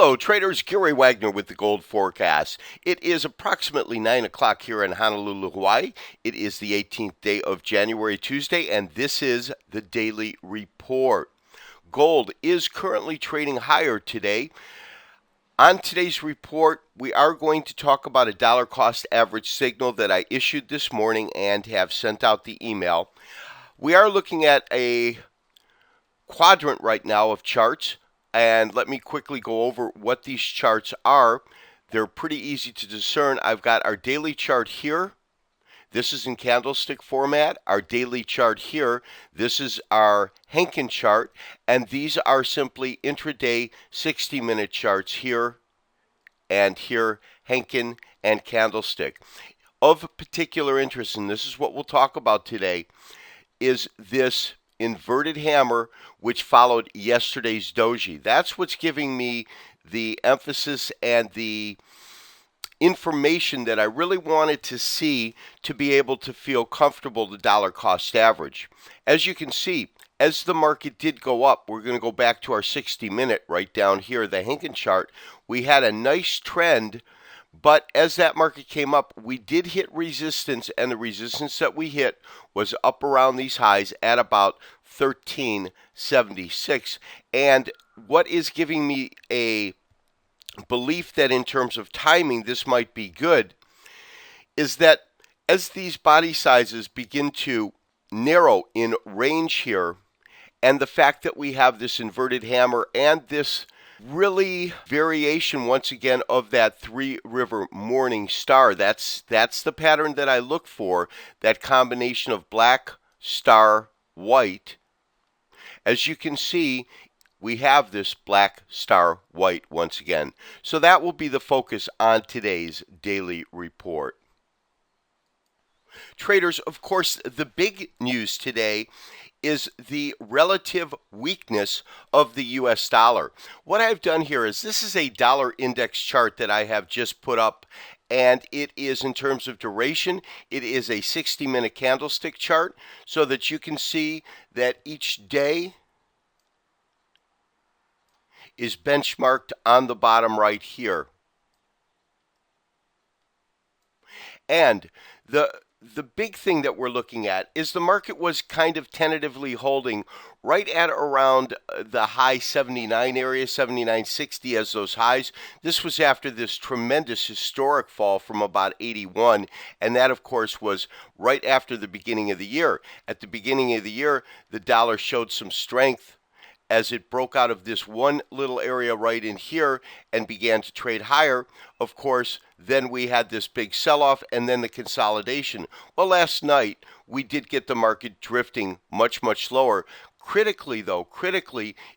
Hello, traders. Gary Wagner with the Gold Forecast. It is approximately 9 o'clock here in Honolulu, Hawaii. It is the 18th day of January, Tuesday, and this is the Daily Report. Gold is currently trading higher today. On today's report, we are going to talk about a dollar cost average signal that I issued this morning and have sent out the email. We are looking at a quadrant right now of charts. And let me quickly go over what these charts are. They're pretty easy to discern. I've got our daily chart here. This is in candlestick format. Our daily chart here. This is our Henkin chart. And these are simply intraday 60-minute charts here and here, Henkin and candlestick. Of particular interest, and this is what we'll talk about today, is this inverted hammer which followed yesterday's doji. That's what's giving me the emphasis and the information that I really wanted to see to be able to feel comfortable the dollar cost average. As you can see, as the market did go up, we're going to go back to our 60-minute right down here, the Henkin chart. We had a nice trend, but as that market came up, we did hit resistance, and the resistance that we hit was up around these highs at about 1376. And what is giving me a belief that in terms of timing this might be good is that as these body sizes begin to narrow in range here, and the fact that we have this inverted hammer and this really variation once again of that Three River Morning Star. That's the pattern that I look for, that combination of black, star, white. As you can see, we have this black star white once again. So that will be the focus on today's daily report. Traders, of course, the big news today is the relative weakness of the US dollar. What I've done here is this is a dollar index chart that I have just put up, and it is in terms of duration, it is a 60-minute candlestick chart so that you can see that each day is benchmarked on the bottom right here. And the big thing that we're looking at is the market was kind of tentatively holding right at around the high 79 area, 79.60 as those highs. This was after this tremendous historic fall from about 81, and that of course was right after the beginning of the year. At the beginning of the year, the dollar showed some strength as it broke out of this one little area right in here and began to trade higher. Of course, then we had this big sell-off and then the consolidation. Well, last night, we did get the market drifting much, much lower. Critically,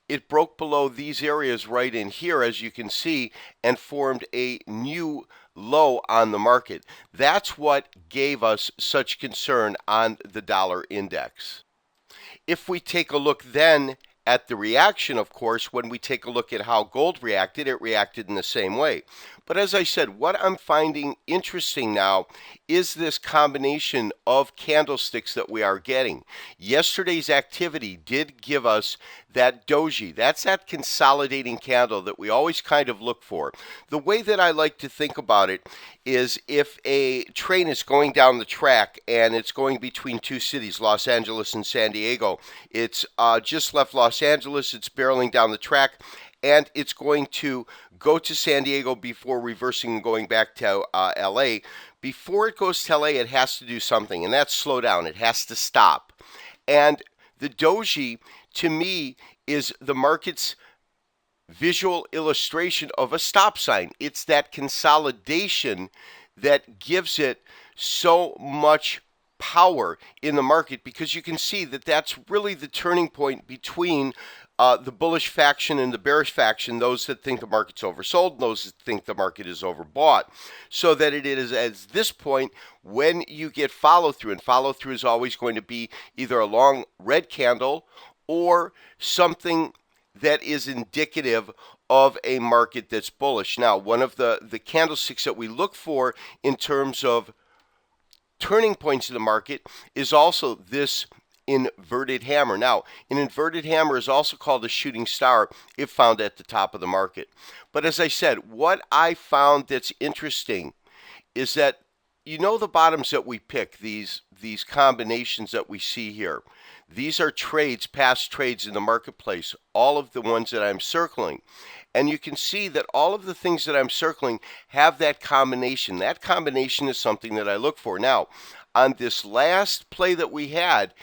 it broke below these areas right in here, as you can see, and formed a new low on the market. That's what gave us such concern on the dollar index. If we take a look then at the reaction, of course, when we take a look at how gold reacted, it reacted in the same way. But as I said, what I'm finding interesting now is this combination of candlesticks that we are getting. Yesterday's activity did give us that doji. That's that consolidating candle that we always kind of look for. The way that I like to think about it is if a train is going down the track and it's going between two cities, Los Angeles and San Diego. It's just left Los Angeles, it's barreling down the track, and it's going to go to San Diego before reversing and going back to LA. Before it goes to LA, it has to do something, and that's slow down. It has to stop. And the doji, to me, is the market's visual illustration of a stop sign. It's that consolidation that gives it so much power in the market, because you can see that that's really the turning point between the bullish faction and the bearish faction, those that think the market's oversold, those that think the market is overbought. So that it is at this point when you get follow through, and follow through is always going to be either a long red candle or something that is indicative of a market that's bullish. Now, one of the candlesticks that we look for in terms of turning points in the market is also this inverted hammer. Now, an inverted hammer is also called a shooting star if found at the top of the market. But as I said, what I found that's interesting is that the bottoms that we pick, these combinations that we see here, these are trades, past trades in the marketplace, all of the ones that I'm circling. And you can see that all of the things that I'm circling have that combination. That combination is something that I look for. Now, on this last play that we had,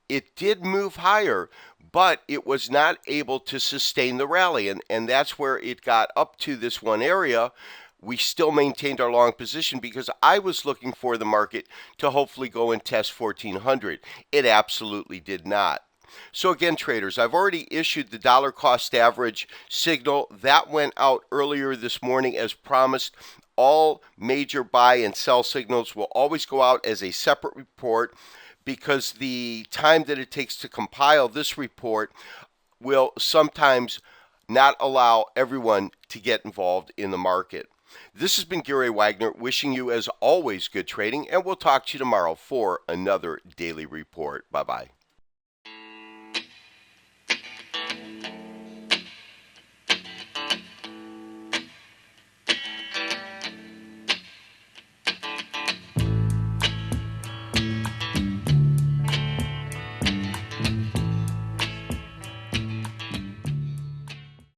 it did move higher, but it was not able to sustain the rally. And that's where it got up to this one area. We still maintained our long position because I was looking for the market to hopefully go and test 1400. It absolutely did not. So again, traders, I've already issued the dollar cost average signal. That went out earlier this morning as promised. All major buy and sell signals will always go out as a separate report because the time that it takes to compile this report will sometimes not allow everyone to get involved in the market. This has been Gary Wagner wishing you, as always, good trading, and we'll talk to you tomorrow for another daily report. Bye-bye.